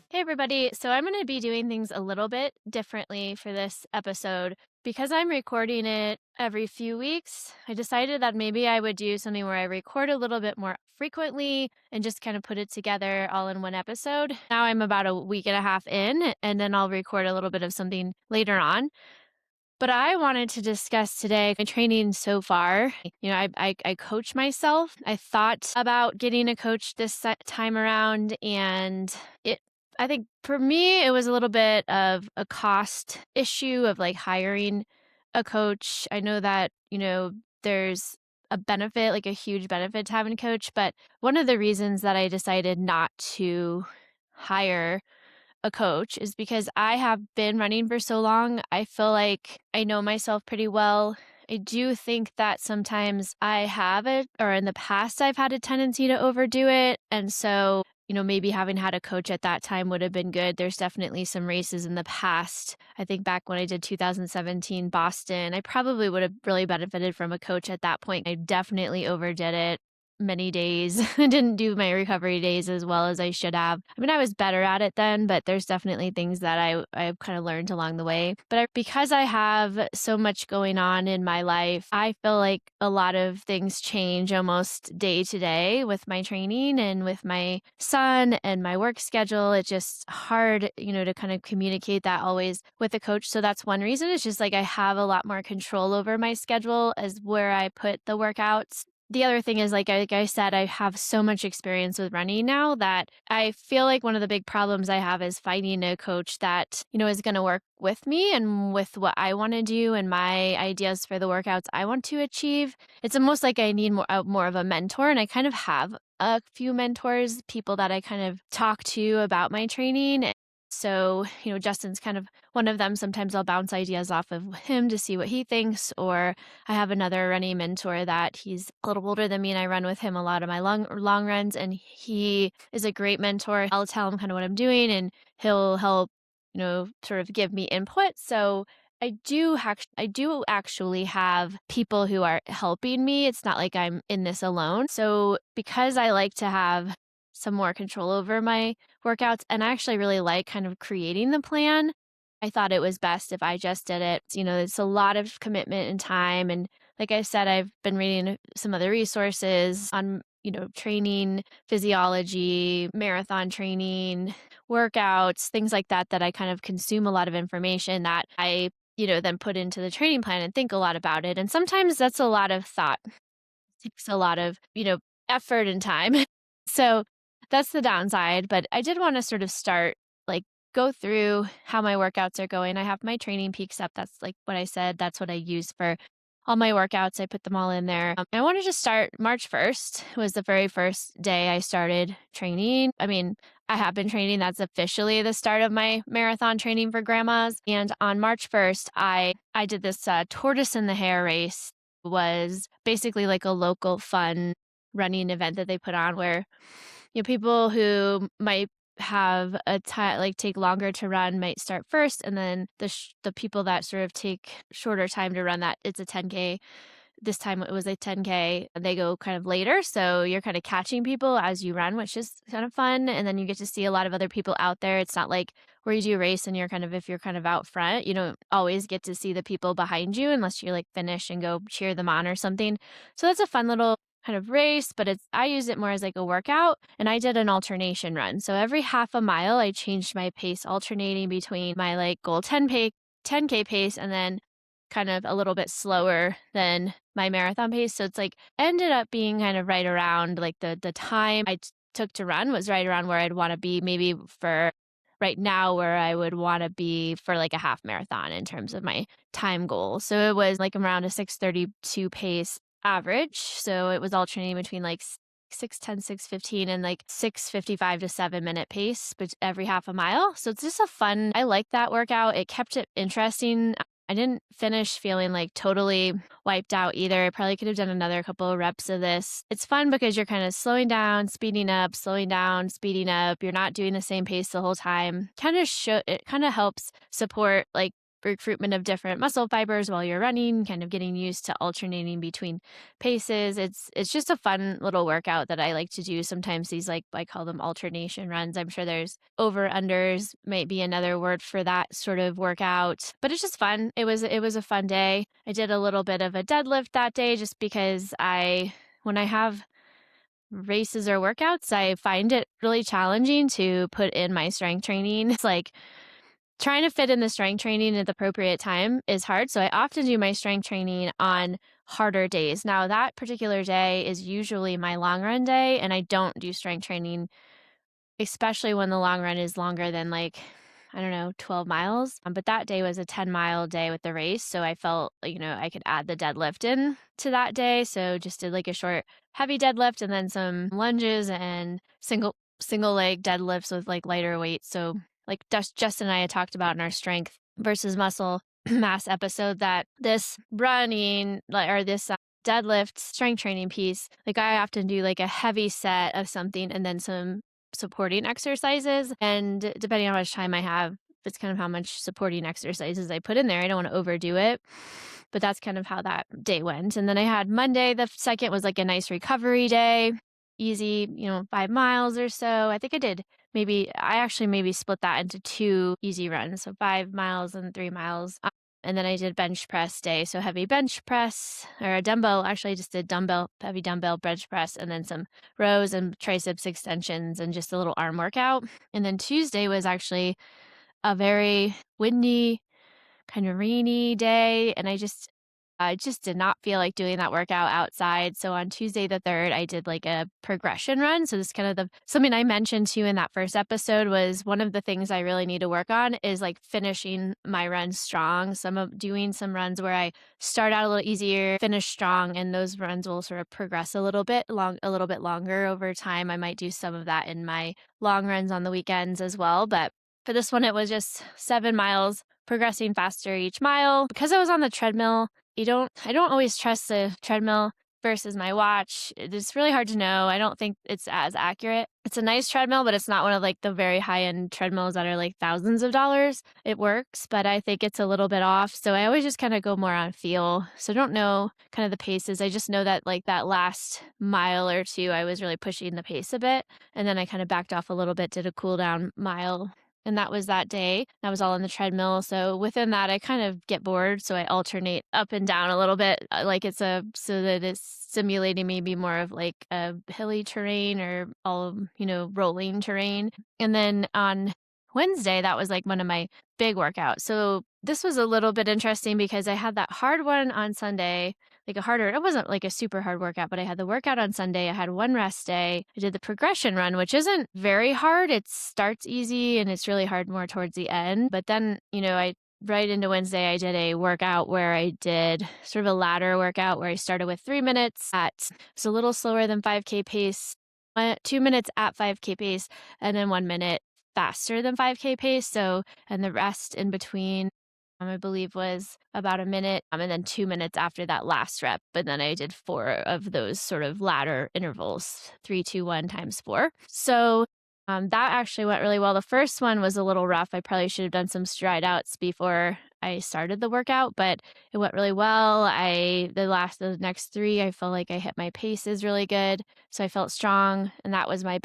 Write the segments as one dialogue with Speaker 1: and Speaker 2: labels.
Speaker 1: Hey, everybody. So, I'm going to be doing things a little bit differently for this episode. Because I'm recording it every few weeks, I decided that maybe I would do something where I record a little bit more frequently and just kind of put it together all in one episode. Now I'm about a week and a half in, and then I'll record a little bit of something later on. But I wanted to discuss today my training so far. I coach myself. I thought about getting a coach this time around, and it I think for me it was a little bit of a cost issue of like hiring a coach. I know that, there's a benefit, like a huge benefit to having a coach, but one of the reasons that I decided not to hire a coach is because I have been running for so long. I feel like I know myself pretty well. I do think that sometimes I have it, or in the past, I've had a tendency to overdo it. And so, maybe having had a coach at that time would have been good. There's definitely some races in the past. I think back when I did 2017 Boston, I probably would have really benefited from a coach at that point. I definitely overdid it many days. I didn't do my recovery days as well as I should have. I mean, I was better at it then, but there's definitely things that I kind of learned along the way. But because I have so much going on in my life, I feel like a lot of things change almost day to day with my training and with my son and my work schedule. It's just hard, to kind of communicate that always with a coach. So that's one reason. It's just like I have a lot more control over my schedule as where I put the workouts. The other thing is, like I said, I have so much experience with running now that I feel like one of the big problems I have is finding a coach that, is going to work with me and with what I want to do and my ideas for the workouts I want to achieve. It's almost like I need more of a mentor, and I kind of have a few mentors, people that I kind of talk to about my training. So, Justin's kind of one of them. Sometimes I'll bounce ideas off of him to see what he thinks, or I have another running mentor that he's a little older than me, and I run with him a lot of my long runs, and he is a great mentor. I'll tell him kind of what I'm doing, and he'll help, sort of give me input. So I do actually have people who are helping me. It's not like I'm in this alone. So because I like to have some more control over my workouts, and I actually really like kind of creating the plan, I thought it was best if I just did it. It's a lot of commitment and time. And like I said, I've been reading some other resources on, training, physiology, marathon training, workouts, things like that, that I kind of consume a lot of information that I, then put into the training plan and think a lot about it. And sometimes that's a lot of thought. It takes a lot of, effort and time. So that's the downside. But I did want to sort of start, like, go through how my workouts are going. I have my training peaks up. That's like what I said. That's what I use for all my workouts. I put them all in there. I wanted to start March 1st was the very first day I started training. I mean, I have been training. That's officially the start of my marathon training for grandmas. And on March 1st, I did this tortoise in the hare race. Was basically like a local fun running event that they put on where, people who might have a time, like take longer to run, might start first, and then the people that sort of take shorter time to run, that it's a 10K. This time it was a 10K, and they go kind of later, so you're kind of catching people as you run, which is kind of fun. And then you get to see a lot of other people out there. It's not like where you do a race and if you're kind of out front, you don't always get to see the people behind you unless you like finish and go cheer them on or something. So that's a fun little kind of race, but I use it more as like a workout. And I did an alternation run. So every half a mile, I changed my pace, alternating between my like goal 10K pace, and then kind of a little bit slower than my marathon pace. So it's like ended up being kind of right around like the time I took to run was right around where I'd want to be, maybe for right now, where I would want to be for like a half marathon in terms of my time goal. So it was like around a 6:32 pace average. So it was alternating between like 6:10, 6:15, and like 6:55 to 7 minute pace, but every half a mile. So it's just I like that workout. It kept it interesting. I didn't finish feeling like totally wiped out either. I probably could have done another couple of reps of this. It's fun because you're kind of slowing down, speeding up, slowing down, speeding up. You're not doing the same pace the whole time. It kind of helps support like recruitment of different muscle fibers while you're running, kind of getting used to alternating between paces. It's just a fun little workout that I like to do. Sometimes these, like, I call them alternation runs. I'm sure there's over unders might be another word for that sort of workout, but it's just fun. It was a fun day. I did a little bit of a deadlift that day just because when I have races or workouts, I find it really challenging to put in my strength training. It's like trying to fit in the strength training at the appropriate time is hard. So I often do my strength training on harder days. Now, that particular day is usually my long run day, and I don't do strength training, especially when the long run is longer than, like, I don't know, 12 miles. But that day was a 10-mile day with the race. So I felt like, I could add the deadlift in to that day. So just did like a short, heavy deadlift and then some lunges and single leg deadlifts with like lighter weights. So like Justin and I had talked about in our strength versus muscle mass episode, that this running or this deadlift strength training piece, like I often do like a heavy set of something and then some supporting exercises. And depending on how much time I have, it's kind of how much supporting exercises I put in there. I don't want to overdo it, but that's kind of how that day went. And then I had Monday, the second, was like a nice recovery day, easy, 5 miles or so. I think I actually maybe split that into 2 easy runs. So 5 miles and 3 miles. And then I did bench press day. So heavy bench press or a dumbbell. Actually, I just did heavy dumbbell bench press, and then some rows and triceps extensions and just a little arm workout. And then Tuesday was actually a very windy, kind of rainy day, and I just did not feel like doing that workout outside. So on Tuesday the 3rd, I did like a progression run. So this is kind of something I mentioned to you in that first episode, was one of the things I really need to work on is like finishing my runs strong. Doing some runs where I start out a little easier, finish strong, and those runs will sort of progress a little bit longer over time. I might do some of that in my long runs on the weekends as well. But for this one, it was just 7 miles, progressing faster each mile. Because I was on the treadmill, I don't always trust the treadmill versus my watch. It's really hard to know. I don't think it's as accurate. It's a nice treadmill, but it's not one of like the very high-end treadmills that are like thousands of dollars. It works, but I think it's a little bit off. So I always just kind of go more on feel. So I don't know kind of the paces. I just know that like that last mile or two, I was really pushing the pace a bit. And then I kind of backed off a little bit, did a cool down mile. And that was that day. That was all on the treadmill. So within that, I kind of get bored. So I alternate up and down a little bit, so that it's simulating maybe more of like a hilly terrain or rolling terrain. And then on Wednesday, that was like one of my big workouts. So this was a little bit interesting because I had that hard one on Sunday, it wasn't like a super hard workout, but I had the workout on Sunday. I had one rest day. I did the progression run, which isn't very hard. It starts easy and it's really hard more towards the end. But then, right into Wednesday, I did a workout where I did sort of a ladder workout where I started with 3 minutes it's a little slower than 5K pace, 2 minutes at 5K pace, and then 1 minute faster than 5K pace. So, and the rest in between, I believe was about a minute, and then 2 minutes after that last rep. But then I did 4 of those sort of ladder intervals, 3, 2, 1 times 4. So that actually went really well. The first one was a little rough. I probably should have done some stride outs before I started the workout, but it went really well. The next 3, I felt like I hit my paces really good. So I felt strong. And that was my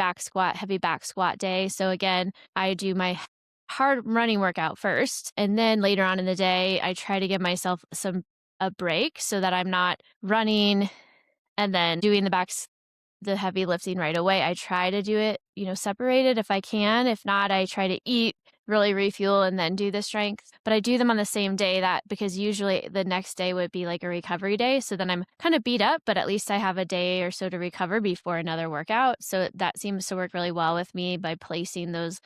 Speaker 1: heavy back squat day. So again, I do my hard running workout first. And then later on in the day, I try to give myself a break so that I'm not running and then doing the heavy lifting right away. I try to do it, separated if I can. If not, I try to eat, really refuel, and then do the strength. But I do them on the same day, because usually the next day would be like a recovery day. So then I'm kind of beat up, but at least I have a day or so to recover before another workout. So that seems to work really well with me by placing those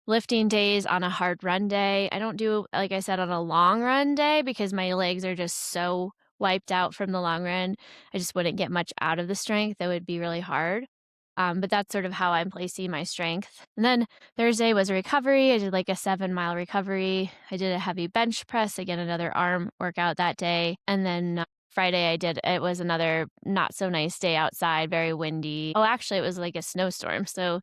Speaker 1: lifting days on a hard run day. I don't do, like I said, on a long run day because my legs are just so wiped out from the long run. I just wouldn't get much out of the strength. That would be really hard. But that's sort of how I'm placing my strength. And then Thursday was a recovery. I did like a 7-mile recovery. I did a heavy bench press, again, another arm workout that day. And then Friday it was another not so nice day outside, very windy. Oh, actually, it was like a snowstorm. So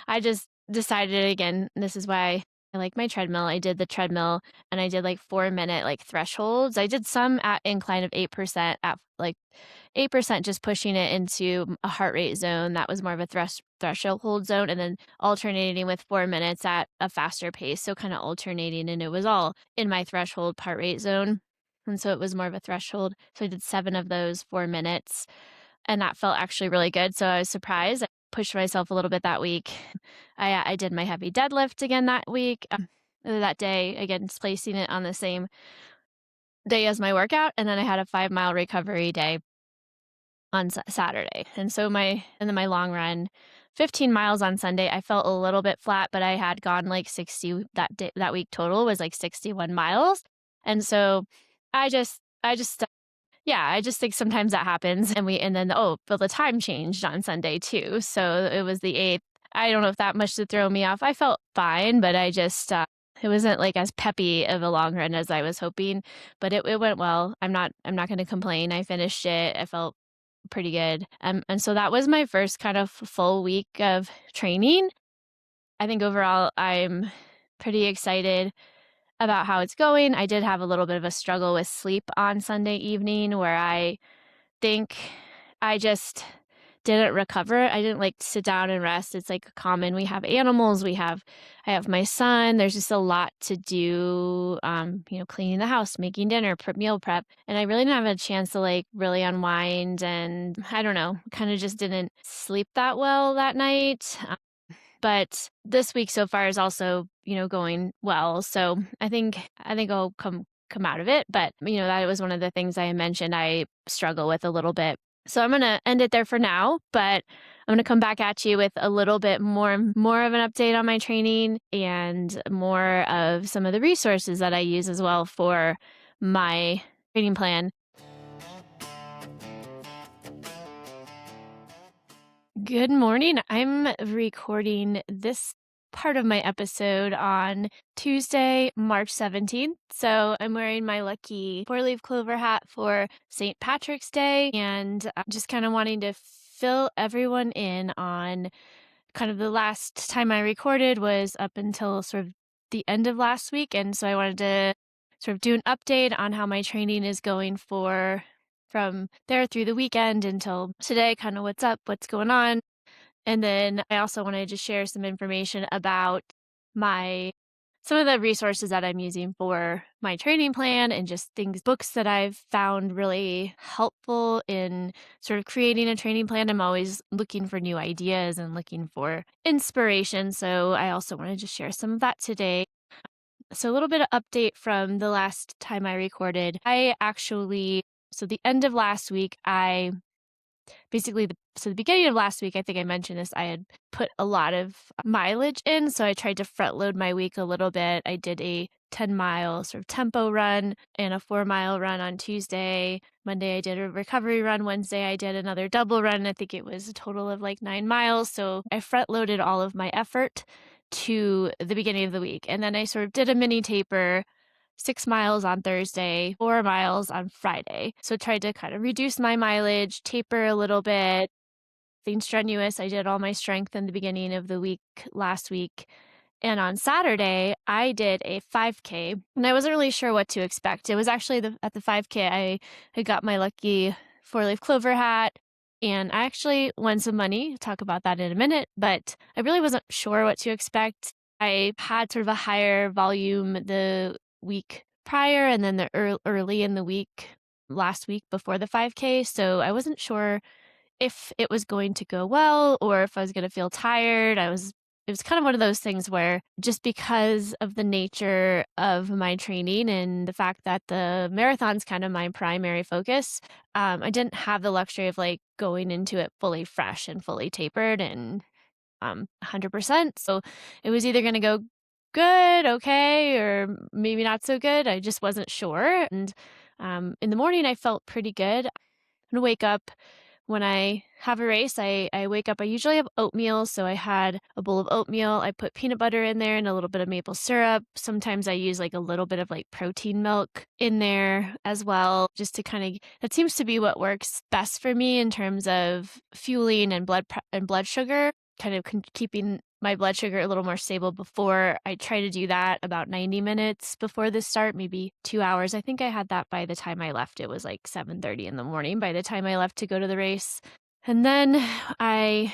Speaker 1: I just decided again, this is why I like my treadmill. I did the treadmill and I did like 4-minute like thresholds. I did some at incline of 8% at like 8% just pushing it into a heart rate zone. That was more of a threshold zone and then alternating with 4 minutes at a faster pace. So kind of alternating and it was all in my threshold heart rate zone. And so it was more of a threshold. So I did 7 of those 4 minutes and that felt actually really good. So I was surprised. I pushed myself a little bit that week. I did my heavy deadlift again that week, that day, again, placing it on the same day as my workout. And then I had a 5-mile recovery day on Saturday. And so my long run, 15 miles on Sunday, I felt a little bit flat, but I had gone like 60 that day, that week total was like 61 miles. And so I just yeah, I just think sometimes that happens and then, oh, but the time changed on Sunday too. So it was the 8th. I don't know if that much to throw me off. I felt fine, but it wasn't like as peppy of a long run as I was hoping, but it went well. I'm not going to complain. I finished it. I felt pretty good. And so that was my first kind of full week of training. I think overall I'm pretty excited about how it's going. I did have a little bit of a struggle with sleep on Sunday evening where I think I just didn't recover. I didn't like sit down and rest. It's like common. We have animals. I have my son. There's just a lot to do. Cleaning the house, making dinner, meal prep. And I really didn't have a chance to like really unwind. And I don't know, kind of just didn't sleep that well that night. But this week so far is also, going well. So I think I'll come out of it. But, that was one of the things I mentioned I struggle with a little bit. So I'm going to end it there for now, but I'm going to come back at you with a little bit more of an update on my training and more of some of the resources that I use as well for my training plan. Good morning. I'm recording this part of my episode on Tuesday, March 17th. So I'm wearing my lucky 4-leaf clover hat for St. Patrick's Day and I'm just kind of wanting to fill everyone in on kind of the last time I recorded was up until sort of the end of last week. And so I wanted to sort of do an update on how my training is going from there through the weekend until today, kind of what's up, what's going on. And then I also wanted to share some information about some of the resources that I'm using for my training plan and just books that I've found really helpful in sort of creating a training plan. I'm always looking for new ideas and looking for inspiration. So I also wanted to share some of that today. So a little bit of update from the last time I recorded. So the end of last week, the beginning of last week, I think I mentioned this, I had put a lot of mileage in. So I tried to front load my week a little bit. I did a 10-mile sort of tempo run and a 4-mile run on Tuesday. Monday, I did a recovery run. Wednesday, I did another double run. I think it was a total of like 9 miles. So I front loaded all of my effort to the beginning of the week. And then I sort of did a mini taper, 6 miles on Thursday, 4 miles on Friday. So tried to kind of reduce my mileage, taper a little bit, things strenuous. I did all my strength in the beginning of the week last week. And on Saturday, I did a 5K, and I wasn't really sure what to expect. It was actually at the 5K, I got my lucky 4-leaf clover hat, and I actually won some money. I'll talk about that in a minute, but I really wasn't sure what to expect. I had sort of a higher volume the week prior and then the early in the week last week before the 5K. So I wasn't sure if it was going to go well or if I was going to feel tired. It was kind of one of those things where just because of the nature of my training and the fact that the marathon's kind of my primary focus, I didn't have the luxury of like going into it fully fresh and fully tapered and 100%. So it was either going to go good, okay, or maybe not so good. I just wasn't sure. And in the morning, I felt pretty good. I'm going to wake up when I have a race. I wake up, I usually have oatmeal. So I had a bowl of oatmeal. I put peanut butter in there and a little bit of maple syrup. Sometimes I use like a little bit of like protein milk in there as well, just to that seems to be what works best for me in terms of fueling and blood sugar, kind of keeping my blood sugar a little more stable before. I try to do that about 90 minutes before the start, maybe 2 hours. I think I had that by the time I left. It was like 7:30 in the morning by the time I left to go to the race. And then I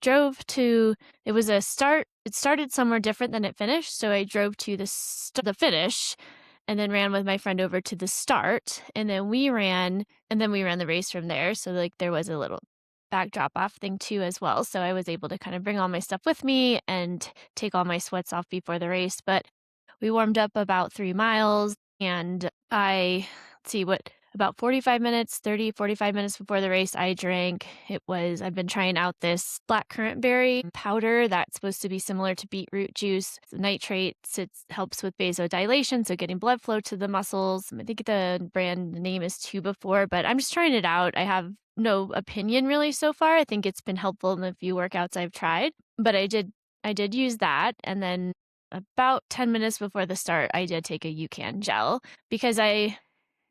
Speaker 1: drove to it was a start. It started somewhere different than it finished, so I drove to the finish and then ran with my friend over to the start, and then we ran the race from there. So like there was a little back drop off thing too as well. So I was able to kind of bring all my stuff with me and take all my sweats off before the race. But we warmed up about 3 miles, and let's see what, about 45 minutes before the race, I drank. I've been trying out this blackcurrant berry powder that's supposed to be similar to beetroot juice. It's nitrates, it helps with vasodilation, so getting blood flow to the muscles. I think the brand name is Tubifor, but I'm just trying it out. I have no opinion really so far. I think it's been helpful in the few workouts I've tried, but I did use that. And then about 10 minutes before the start, I did take a UCAN gel because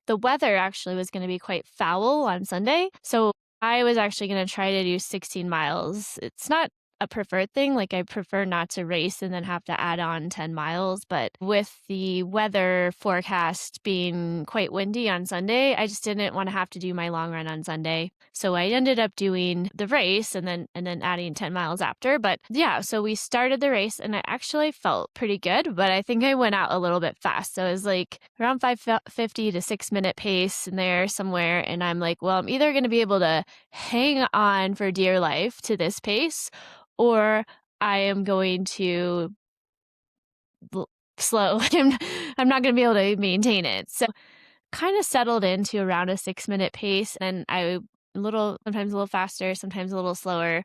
Speaker 1: the weather actually was going to be quite foul on Sunday. So I was actually going to try to do 16 miles. It's not a preferred thing. Like, I prefer not to race and then have to add on 10 miles. But with the weather forecast being quite windy on Sunday, I just didn't want to have to do my long run on Sunday. So I ended up doing the race and then adding 10 miles after. But yeah, so we started the race and I actually felt pretty good, but I think I went out a little bit fast. So it was like around 5:50 to 6 minute pace in there somewhere. And I'm like, well, I'm either going to be able to hang on for dear life to this pace, or I am going to slow. I'm not going to be able to maintain it. So kind of settled into around a 6 minute pace, and sometimes a little faster, sometimes a little slower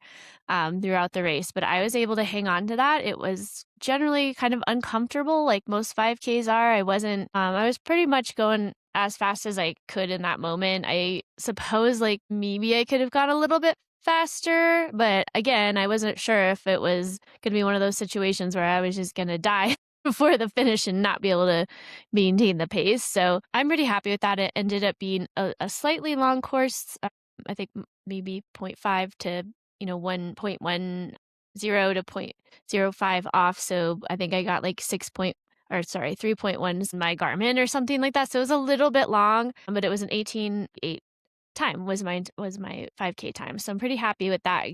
Speaker 1: throughout the race. But I was able to hang on to that. It was generally kind of uncomfortable, like most 5Ks are. I was pretty much going as fast as I could in that moment. I suppose like maybe I could have gone a little bit faster, but again, I wasn't sure if it was going to be one of those situations where I was just going to die before the finish and not be able to maintain the pace. So I'm pretty happy with that. It ended up being a slightly long course. I think maybe 0.5 to 1.10 to 0.05 off. So I think I got like 3.1 is my Garmin or something like that. So it was a little bit long, but it was an 18:08 time was my 5K time. So I'm pretty happy with that,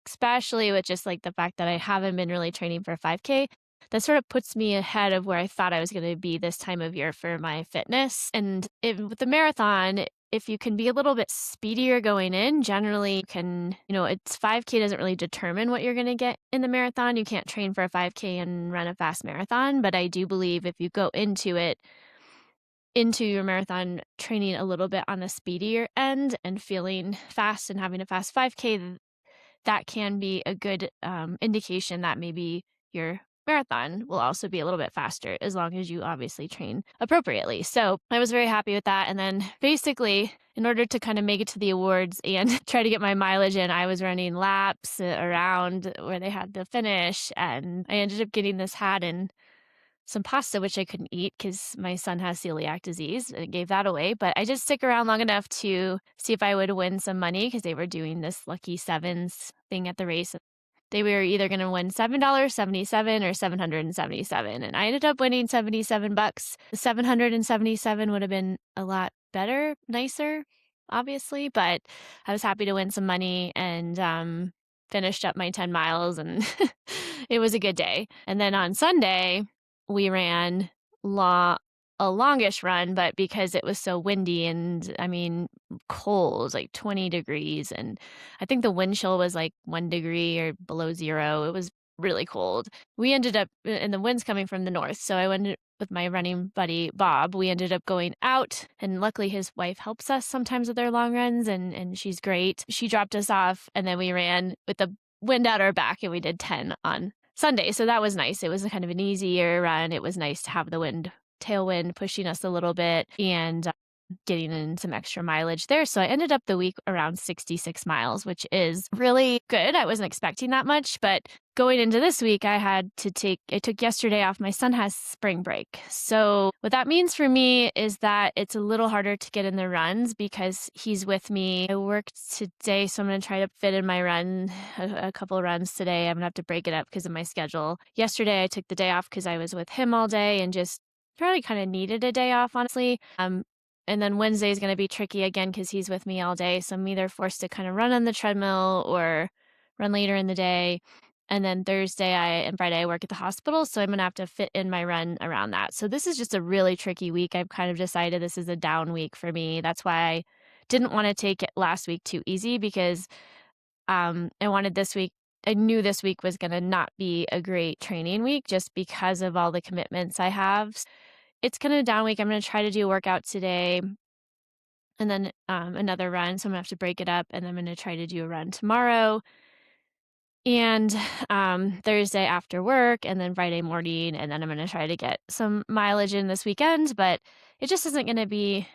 Speaker 1: especially with just like the fact that I haven't been really training for a 5K. That sort of puts me ahead of where I thought I was going to be this time of year for my fitness. And with the marathon, if you can be a little bit speedier going in, generally you can, it's 5K doesn't really determine what you're going to get in the marathon. You can't train for a 5K and run a fast marathon. But I do believe if you go into your marathon training a little bit on the speedier end and feeling fast and having a fast 5K, that can be a good indication that maybe your marathon will also be a little bit faster, as long as you obviously train appropriately. So I was very happy with that. And then basically, in order to kind of make it to the awards and try to get my mileage in, I was running laps around where they had the finish. And I ended up getting this hat and some pasta, which I couldn't eat because my son has celiac disease. I gave that away, but I did stick around long enough to see if I would win some money because they were doing this lucky sevens thing at the race. They were either going to win $7.77 or $777, and I ended up winning $77. The $777 would have been a lot better, nicer, obviously, but I was happy to win some money and finished up my 10 miles, and it was a good day. And then on Sunday, we ran a longish run, but because it was so windy and cold, like 20 degrees, and I think the wind chill was like 1 degree or below zero. It was really cold. We ended up, and the wind's coming from the north, so I went with my running buddy Bob. We ended up going out, and luckily his wife helps us sometimes with their long runs, and she's great. She dropped us off, and then we ran with the wind at our back, and we did 10 on Sunday. So that was nice. It was kind of an easier run. It was nice to have the tailwind pushing us a little bit. And getting in some extra mileage there. So I ended up the week around 66 miles, which is really good. I wasn't expecting that much, but going into this week, I took yesterday off. My son has spring break. So what that means for me is that it's a little harder to get in the runs because he's with me. I worked today, so I'm going to try to fit in my run, a couple of runs today. I'm going to have to break it up because of my schedule. Yesterday, I took the day off because I was with him all day and just probably kind of needed a day off, honestly. And then Wednesday is going to be tricky again because he's with me all day. So I'm either forced to kind of run on the treadmill or run later in the day. And then Thursday and Friday I work at the hospital. So I'm going to have to fit in my run around that. So this is just a really tricky week. I've kind of decided this is a down week for me. That's why I didn't want to take it last week too easy because I wanted this week. I knew this week was going to not be a great training week just because of all the commitments I have. It's kind of a down week. I'm going to try to do a workout today and then another run. So I'm going to have to break it up and I'm going to try to do a run tomorrow and Thursday after work and then Friday morning. And then I'm going to try to get some mileage in this weekend, but it just isn't going to be,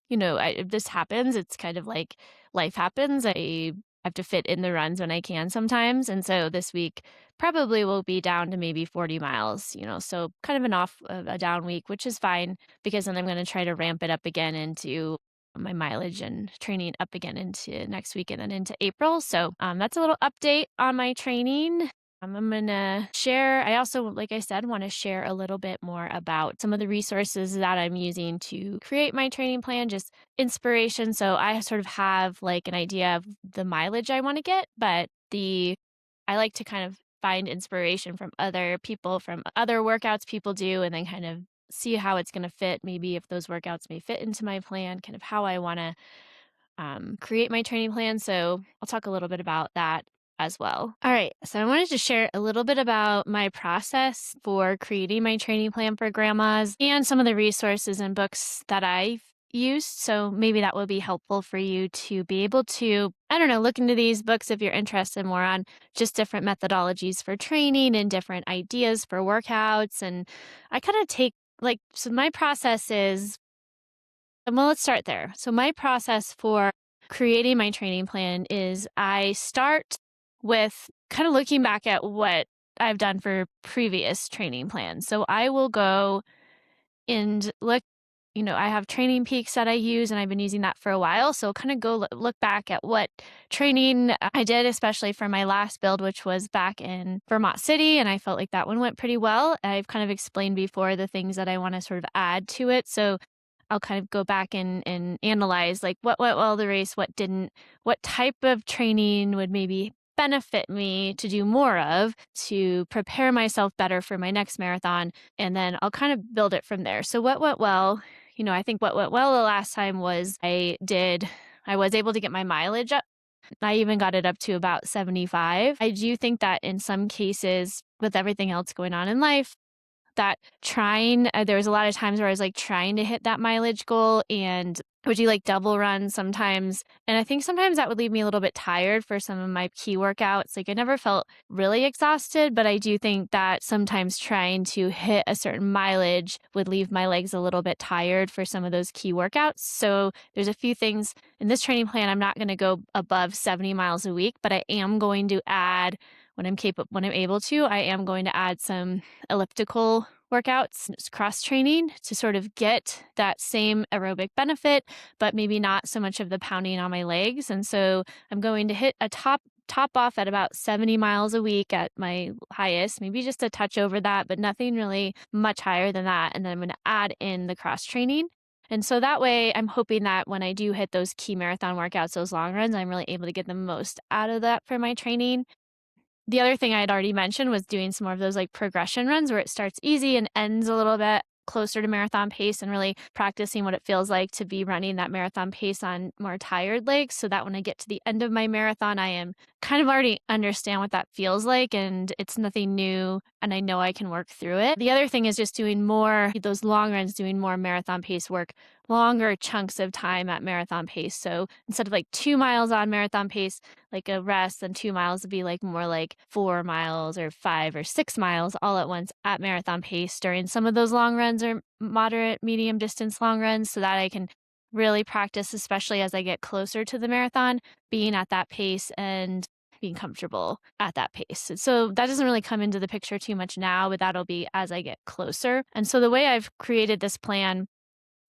Speaker 1: this happens. It's kind of like life happens. I have to fit in the runs when I can sometimes. And so this week probably will be down to maybe 40 miles, so kind of a down week, which is fine because then I'm going to try to ramp it up again into my mileage and training up again into next week and then into April. So that's a little update on my training. I'm going to share, I also, like I said, want to share a little bit more about some of the resources that I'm using to create my training plan, just inspiration. So I sort of have like an idea of the mileage I want to get, but I like to kind of find inspiration from other people, from other workouts people do, and then kind of see how it's going to fit, maybe if those workouts may fit into my plan, kind of how I want to create my training plan. So I'll talk a little bit about that as well. All right. So I wanted to share a little bit about my process for creating my training plan for grandmas and some of the resources and books that I've used. So maybe that will be helpful for you to be able to, look into these books if you're interested more on just different methodologies for training and different ideas for workouts. And I kind of take so my process is, well, let's start there. So my process for creating my training plan is I start with kind of looking back at what I've done for previous training plans. So I will go and look, I have Training Peaks that I use and I've been using that for a while. So kind of go look back at what training I did, especially for my last build, which was back in Vermont City. And I felt like that one went pretty well. I've kind of explained before the things that I want to sort of add to it. So I'll kind of go back and analyze like what went well the race, what didn't, what type of training would maybe benefit me to do more of to prepare myself better for my next marathon. And then I'll kind of build it from there. So what went well? I think what went well the last time was I was able to get my mileage up. I even got it up to about 75. I do think that in some cases, with everything else going on in life, that there was a lot of times where I was like trying to hit that mileage goal and would do like double runs sometimes. And I think sometimes that would leave me a little bit tired for some of my key workouts. Like I never felt really exhausted, but I do think that sometimes trying to hit a certain mileage would leave my legs a little bit tired for some of those key workouts. So there's a few things in this training plan. I'm not going to go above 70 miles a week, but I am going to add when I'm able to, I am going to add some elliptical workouts, cross training to sort of get that same aerobic benefit, but maybe not so much of the pounding on my legs. And so I'm going to hit a top off at about 70 miles a week at my highest, maybe just a touch over that, but nothing really much higher than that. And then I'm going to add in the cross training. And so that way I'm hoping that when I do hit those key marathon workouts, those long runs, I'm really able to get the most out of that for my training. The other thing I had already mentioned was doing some more of those like progression runs where it starts easy and ends a little bit closer to marathon pace and really practicing what it feels like to be running that marathon pace on more tired legs so that when I get to the end of my marathon, I am kind of already understand what that feels like and it's nothing new and I know I can work through it. The other thing is just doing more, those long runs, doing more marathon pace work, longer chunks of time at marathon pace. So instead of like 2 miles on marathon pace, like a rest, and 2 miles would be like more like 4 miles or 5 or 6 miles all at once at marathon pace during some of those long runs or moderate, medium distance long runs so that I can really practice, especially as I get closer to the marathon, being at that pace and being comfortable at that pace. So that doesn't really come into the picture too much now, but that'll be as I get closer. And so the way I've created this plan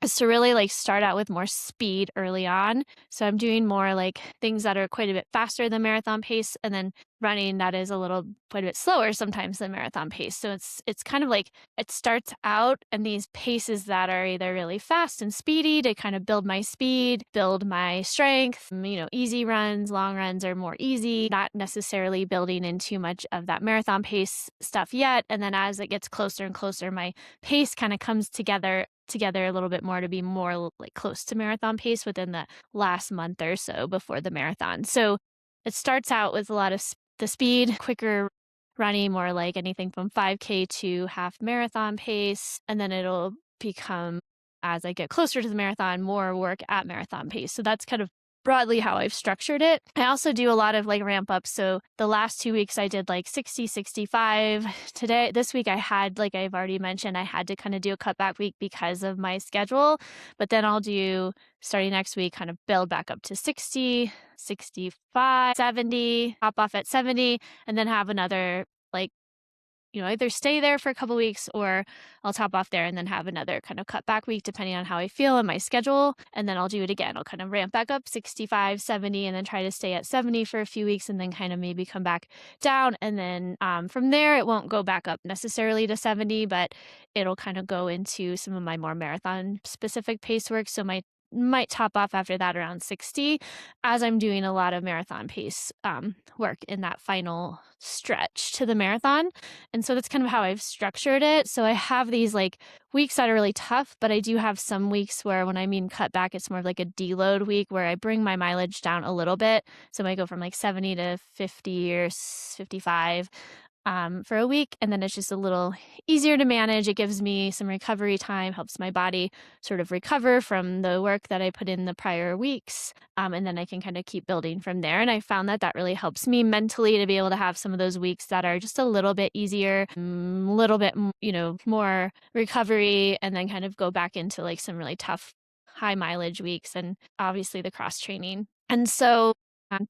Speaker 1: is to really like start out with more speed early on. So I'm doing more like things that are quite a bit faster than marathon pace, and then running that is a little quite a bit slower sometimes than marathon pace. So it's kind of like it starts out and these paces that are either really fast and speedy to kind of build my speed, build my strength. Easy runs, long runs are more easy, not necessarily building in too much of that marathon pace stuff yet. And then as it gets closer and closer, my pace kind of comes together a little bit more to be more like close to marathon pace within the last month or so before the marathon. So it starts out with a lot of the speed, quicker running, more like anything from 5K to half marathon pace. And then it'll become, as I get closer to the marathon, more work at marathon pace. So that's kind of broadly how I've structured it. I also do a lot of like ramp ups. So the last 2 weeks I did like 60, 65. This week I had, like I've already mentioned, I had to kind of do a cutback week because of my schedule. But then I'll do, starting next week, kind of build back up to 60, 65, 70, hop off at 70, and then have another like either stay there for a couple weeks or I'll top off there and then have another kind of cut back week depending on how I feel and my schedule. And then I'll do it again. I'll kind of ramp back up 65, 70, and then try to stay at 70 for a few weeks and then kind of maybe come back down. And then from there, it won't go back up necessarily to 70, but it'll kind of go into some of my more marathon specific pace work. So might top off after that around 60 as I'm doing a lot of marathon pace work in that final stretch to the marathon. And so that's kind of how I've structured it. So I have these like weeks that are really tough, but I do have some weeks where when I mean cut back, it's more of like a deload week where I bring my mileage down a little bit. So I might go from like 70 to 50 or 55 for a week. And then it's just a little easier to manage. It gives me some recovery time, helps my body sort of recover from the work that I put in the prior weeks. And then I can kind of keep building from there. And I found that really helps me mentally to be able to have some of those weeks that are just a little bit easier, a little bit, more recovery, and then kind of go back into like some really tough high mileage weeks and obviously the cross training. And so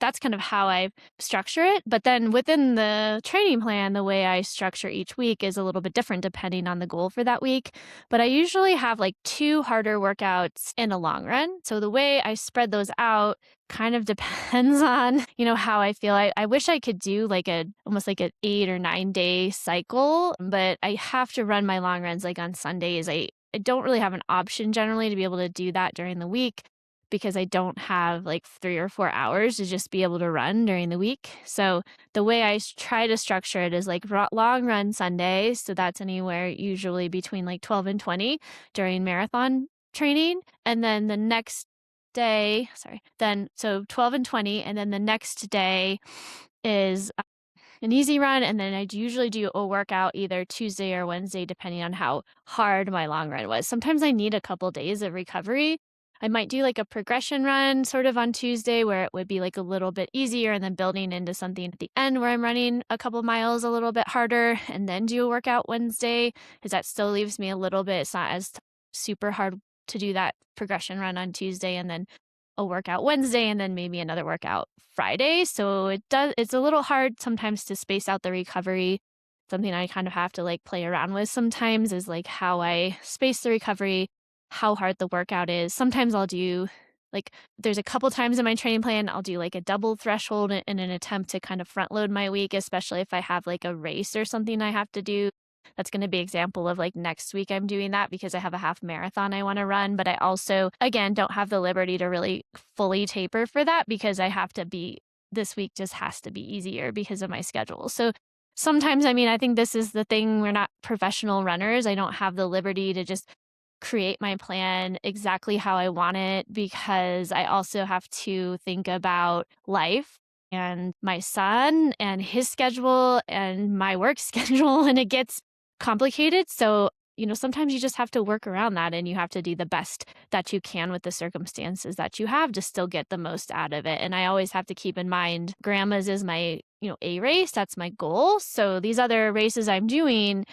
Speaker 1: that's kind of how I structure it. But then within the training plan, the way I structure each week is a little bit different depending on the goal for that week. But I usually have like 2 harder workouts in a long run. So the way I spread those out kind of depends on, how I feel. I wish I could do like almost like an 8 or 9 day cycle, but I have to run my long runs like on Sundays. I don't really have an option generally to be able to do that during the week, because I don't have like 3 or 4 hours to just be able to run during the week. So the way I try to structure it is like long run Sundays. So that's anywhere usually between like 12 and 20 during marathon training. And then the next day, so 12 and 20. And then the next day is an easy run. And then I usually do a workout either Tuesday or Wednesday, depending on how hard my long run was. Sometimes I need a couple days of recovery. I might do like a progression run sort of on Tuesday where it would be like a little bit easier and then building into something at the end where I'm running a couple miles a little bit harder, and then do a workout Wednesday, because that still leaves me a little bit. It's not as super hard to do that progression run on Tuesday and then a workout Wednesday and then maybe another workout Friday. So it's a little hard sometimes to space out the recovery. Something I kind of have to like play around with sometimes is like how I space the recovery, how hard the workout is. Sometimes I'll do like, there's a couple times in my training plan, I'll do like a double threshold in an attempt to kind of front load my week, especially if I have like a race or something I have to do. That's going to be an example of like next week I'm doing that because I have a half marathon I want to run. But I also, again, don't have the liberty to really fully taper for that because this week just has to be easier because of my schedule. So sometimes, I think this is the thing. We're not professional runners. I don't have the liberty to just create my plan exactly how I want it because I also have to think about life and my son and his schedule and my work schedule, and it gets complicated. So, sometimes you just have to work around that and you have to do the best that you can with the circumstances that you have to still get the most out of it. And I always have to keep in mind grandma's is my, A race. That's my goal. So these other races I'm doing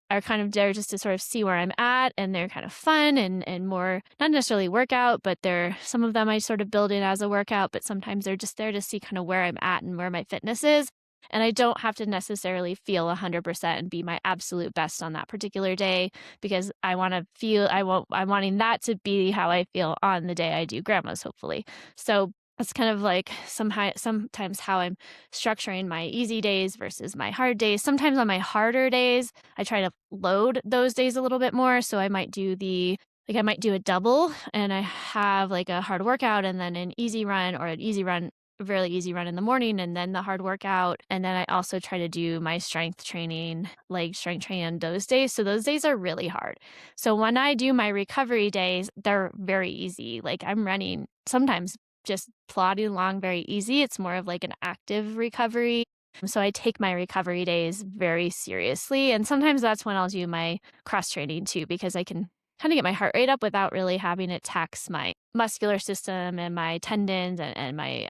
Speaker 1: are kind of there just to sort of see where I'm at, and they're kind of fun and more not necessarily workout, but they're some of them I sort of build in as a workout, but sometimes they're just there to see kind of where I'm at and where my fitness is. And I don't have to necessarily feel 100% and be my absolute best on that particular day because I want to feel I'm wanting that to be how I feel on the day I do grandma's, hopefully. So that's kind of like sometimes how I'm structuring my easy days versus my hard days. Sometimes on my harder days, I try to load those days a little bit more. So I might do I might do a double and I have like a hard workout and then an easy run or an easy run, a really easy run in the morning and then the hard workout. And then I also try to do my strength training, leg strength training on those days. So those days are really hard. So when I do my recovery days, they're very easy. Like I'm running sometimes just plodding along very easy. It's more of like an active recovery. So I take my recovery days very seriously. And sometimes that's when I'll do my cross training too, because I can kind of get my heart rate up without really having it tax my muscular system and my tendons and my,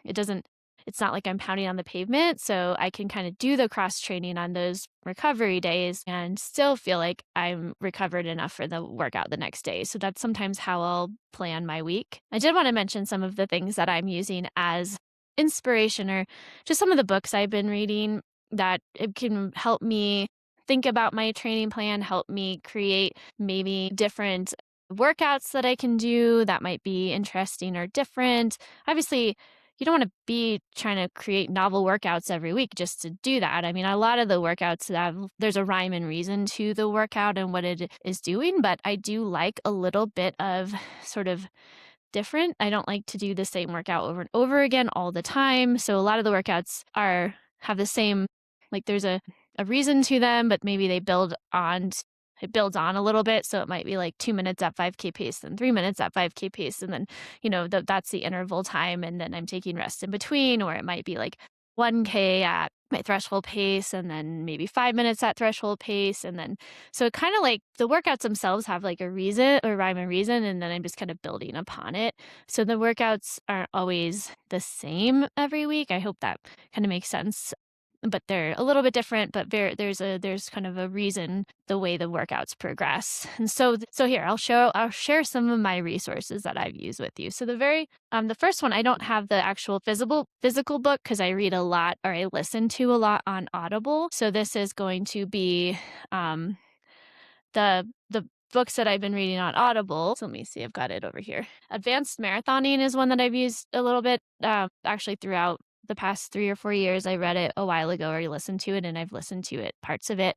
Speaker 1: it doesn't, it's not like I'm pounding on the pavement. So I can kind of do the cross training on those recovery days and still feel like I'm recovered enough for the workout the next day. So that's sometimes how I'll plan my week. I did want to mention some of the things that I'm using as inspiration or just some of the books I've been reading that it can help me think about my training plan, help me create maybe different workouts that I can do that might be interesting or different. Obviously, you don't want to be trying to create novel workouts every week just to do that. I mean, a lot of the workouts there's a rhyme and reason to the workout and what it is doing, but I do like a little bit of sort of different. I don't like to do the same workout over and over again all the time. So a lot of the workouts have the same, like there's a reason to them, but maybe it builds on a little bit. So it might be like 2 minutes at 5K pace, then 3 minutes at 5K pace. And then, that's the interval time. And then I'm taking rest in between, or it might be like 1K at my threshold pace and then maybe 5 minutes at threshold pace. And then, so it kind of like the workouts themselves have like a reason or rhyme and reason. And then I'm just kind of building upon it. So the workouts aren't always the same every week. I hope that kind of makes sense, but they're a little bit different, but there's kind of a reason the way the workouts progress. And so here I'll share some of my resources that I've used with you. So the first one, I don't have the actual physical book because I read a lot or I listen to a lot on Audible. So this is going to be the books that I've been reading on Audible. So let me see, I've got it over here. Advanced Marathoning is one that I've used a little bit, actually throughout the past 3 or 4 years. I read it a while ago or listened to it, and I've listened to it, parts of it,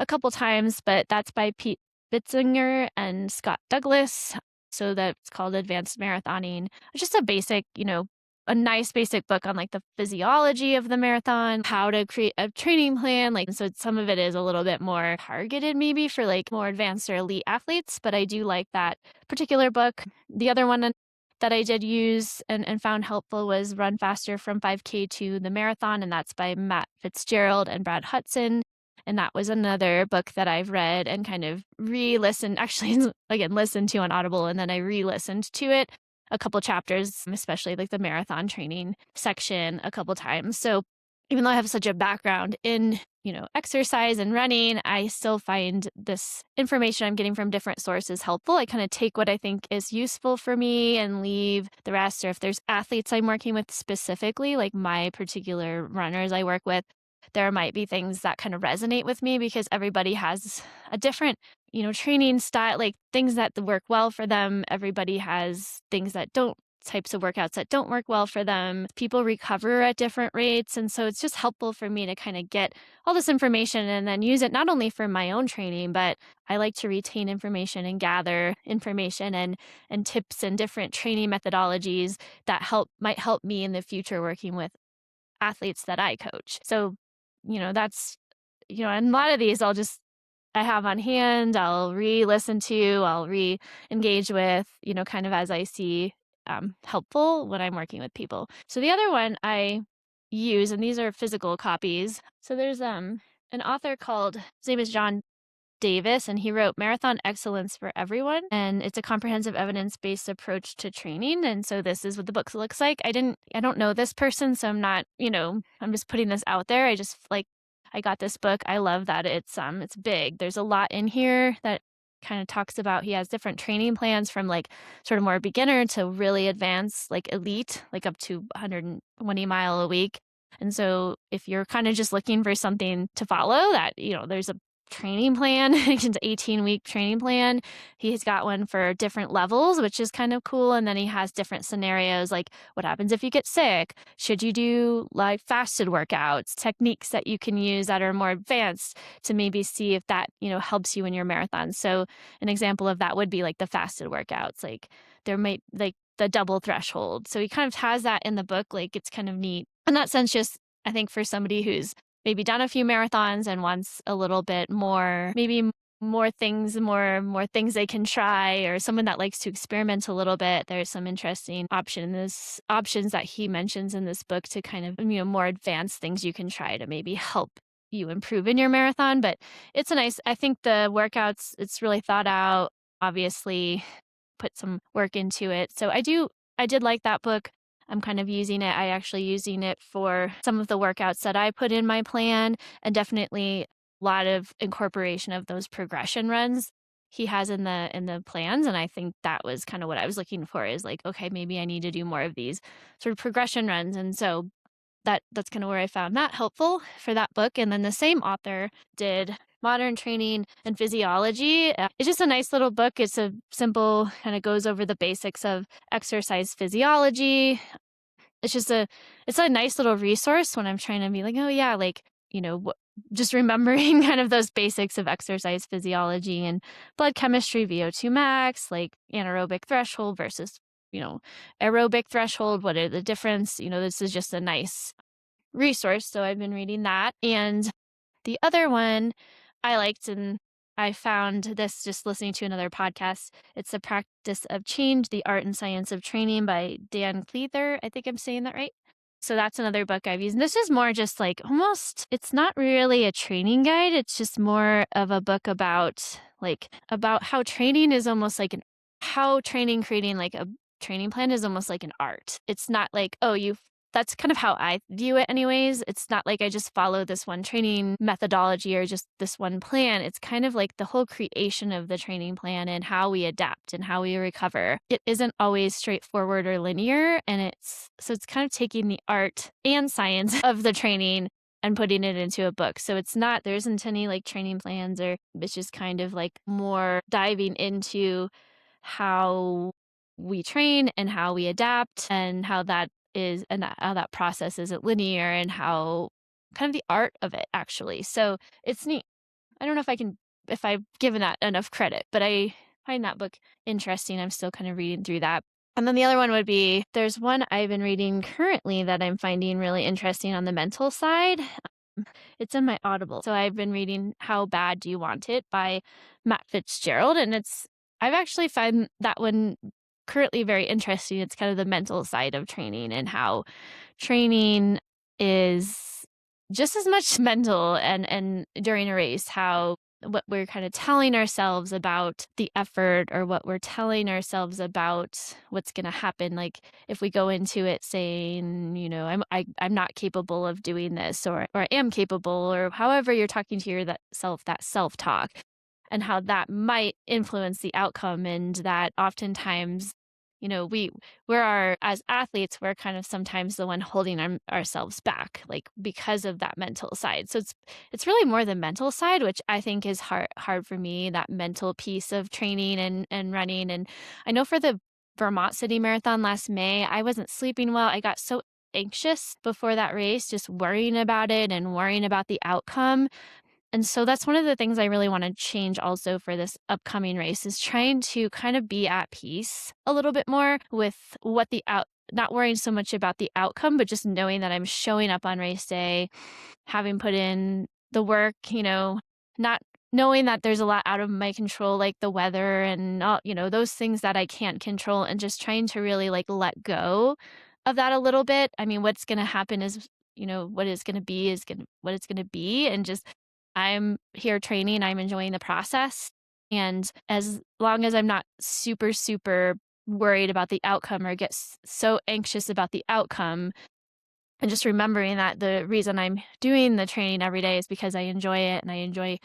Speaker 1: a couple times, but that's by Pete Bitzinger and Scott Douglas. So that's called Advanced Marathoning. It's just a basic, a nice basic book on like the physiology of the marathon, how to create a training plan. Like, so some of it is a little bit more targeted maybe for like more advanced or elite athletes, but I do like that particular book. The other one that I did use and found helpful was Run Faster from 5K to the Marathon, and that's by Matt Fitzgerald and Brad Hudson. And that was another book that I've read and kind of re-listened, actually, again, listened to on Audible, and then I re-listened to it a couple chapters, especially like the marathon training section a couple times. So even though I have such a background in, exercise and running, I still find this information I'm getting from different sources helpful. I kind of take what I think is useful for me and leave the rest. Or if there's athletes I'm working with specifically, like my particular runners I work with, there might be things that kind of resonate with me because everybody has a different, training style, like things that work well for them. Everybody has types of workouts that don't work well for them. People recover at different rates. And so it's just helpful for me to kind of get all this information and then use it not only for my own training, but I like to retain information and gather information and tips and different training methodologies that might help me in the future working with athletes that I coach. So, that's, and a lot of these I have on hand, I'll re-listen to, I'll re-engage with, kind of as I see helpful when I'm working with people. So the other one I use, and these are physical copies. So there's an author his name is John Davis, and he wrote Marathon Excellence for Everyone. And it's a comprehensive evidence-based approach to training. And so this is what the book looks like. I don't know this person, so I'm not, I'm just putting this out there. I just like, I got this book. I love that it's big. There's a lot in here that kind of talks about, he has different training plans from like sort of more beginner to really advanced, like elite, like up to 120-mile a week. And so if you're kind of just looking for something to follow, that, there's a training plan. It's an 18-week training plan. He's got one for different levels, which is kind of cool. And then he has different scenarios, like what happens if you get sick? Should you do like fasted workouts, techniques that you can use that are more advanced to maybe see if that, helps you in your marathon. So an example of that would be like the fasted workouts, like there might like the double threshold. So he kind of has that in the book. Like it's kind of neat in that sense, just I think for somebody who's maybe done a few marathons and wants a little bit more, maybe more things they can try, or someone that likes to experiment a little bit. There's some interesting options that he mentions in this book to kind of, more advanced things you can try to maybe help you improve in your marathon. But I think the workouts, it's really thought out, obviously put some work into it. So I did like that book. I'm kind of actually using it for some of the workouts that I put in my plan, and definitely a lot of incorporation of those progression runs he has in the plans. And I think that was kind of what I was looking for, is like, okay, maybe I need to do more of these sort of progression runs. And so that's kind of where I found that helpful for that book. And then the same author did Modern Training and Physiology. It's just a nice little book. It's a simple, kind of goes over the basics of exercise physiology. It's a nice little resource when I'm trying to be like, oh yeah, like, just remembering kind of those basics of exercise physiology and blood chemistry, VO2 max, like anaerobic threshold versus, aerobic threshold. What are the difference? This is just a nice resource. So I've been reading that. And the other one I liked, and I found this just listening to another podcast. It's The Practice of Change, The Art and Science of Training by Dan Cleather. I think I'm saying that right. So that's another book I've used. And this is more just like it's not really a training guide. It's just more of a book about how training is almost like creating like a training plan is almost like an art. It's not like, that's kind of how I view it anyways. It's not like I just follow this one training methodology or just this one plan. It's kind of like the whole creation of the training plan and how we adapt and how we recover. It isn't always straightforward or linear. And it's kind of taking the art and science of the training and putting it into a book. So there isn't any like training plans, or it's just kind of like more diving into how we train and how we adapt, and how that process isn't linear, and how kind of the art of it actually. So it's neat. I don't know if I've given that enough credit, but I find that book interesting. I'm still kind of reading through that. And then the other one would be, there's one I've been reading currently that I'm finding really interesting on the mental side. It's in my Audible. So I've been reading How Bad Do You Want It by Matt Fitzgerald. And I've actually found that one currently very interesting. It's kind of the mental side of training, and how training is just as much mental, and during a race, what we're kind of telling ourselves about the effort, or what we're telling ourselves about what's going to happen. Like if we go into it saying, I'm not capable of doing this, or I am capable, or however you're talking to that self-talk, and how that might influence the outcome. And that oftentimes, as athletes, we're kind of sometimes the one holding ourselves back, like because of that mental side. So it's really more the mental side, which I think is hard for me, that mental piece of training and running. And I know for the Vermont City Marathon last May, I wasn't sleeping well. I got so anxious before that race, just worrying about it and worrying about the outcome. And so that's one of the things I really want to change also for this upcoming race, is trying to kind of be at peace a little bit more with not worrying so much about the outcome, but just knowing that I'm showing up on race day, having put in the work, not knowing that there's a lot out of my control, like the weather and all, those things that I can't control, and just trying to really like let go of that a little bit. I mean, what's going to happen is, what it's going to be, and just I'm here training, I'm enjoying the process, and as long as I'm not super, super worried about the outcome or get so anxious about the outcome, and just remembering that the reason I'm doing the training every day is because I enjoy it and I enjoy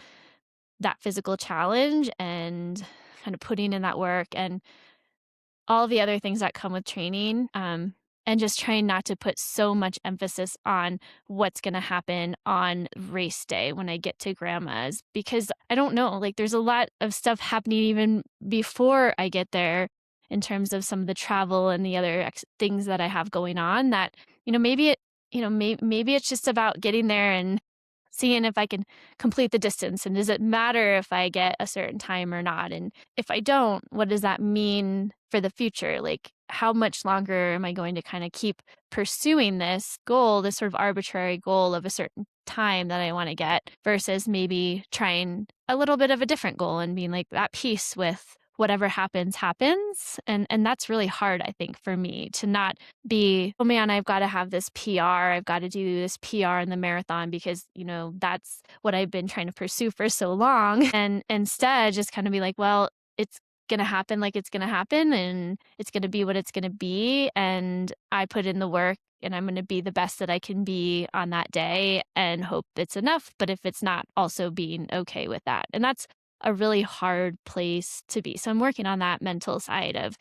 Speaker 1: that physical challenge and kind of putting in that work and all the other things that come with training, and just trying not to put so much emphasis on what's gonna happen on race day when I get to grandma's, because I don't know, like, there's a lot of stuff happening even before I get there in terms of some of the travel and the other things that I have going on that, maybe maybe it's just about getting there and seeing if I can complete the distance, and does it matter if I get a certain time or not, and if I don't, what does that mean for the future? Like, how much longer am I going to kind of keep pursuing this goal, this sort of arbitrary goal of a certain time that I want to get, versus maybe trying a little bit of a different goal and being like at peace with whatever happens happens. And that's really hard, I think, for me to not be, oh man, I've got to have this PR. I've got to do this PR in the marathon because, that's what I've been trying to pursue for so long. And instead, just kind of be like, well, it's going to happen like it's going to happen and it's going to be what it's going to be. And I put in the work and I'm going to be the best that I can be on that day and hope it's enough. But if it's not, also being okay with that. And that's a really hard place to be. So I'm working on that mental side of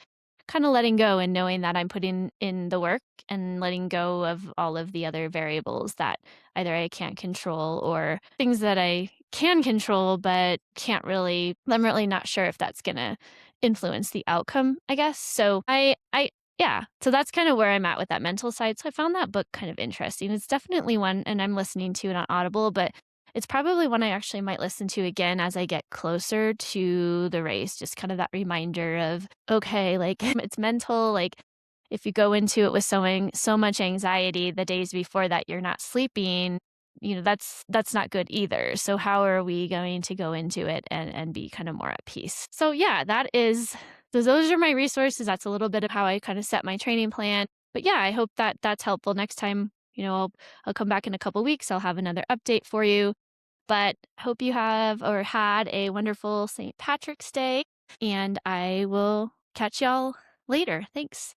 Speaker 1: kind of letting go and knowing that I'm putting in the work and letting go of all of the other variables that either I can't control or things that I can control but I'm really not sure if that's going to influence the outcome, I guess. So yeah, so that's kind of where I'm at with that mental side. So I found that book kind of interesting. It's definitely one, and I'm listening to it on Audible, but it's probably one I actually might listen to again as I get closer to the race, just kind of that reminder of, okay, like it's mental, like if you go into it with so much anxiety the days before that you're not sleeping, that's not good either. So how are we going to go into it and be kind of more at peace? So yeah, those are my resources. That's a little bit of how I kind of set my training plan. But yeah, I hope that that's helpful. Next time, I'll come back in a couple weeks. I'll have another update for you. But hope you have or had a wonderful St. Patrick's Day, and I will catch y'all later. Thanks.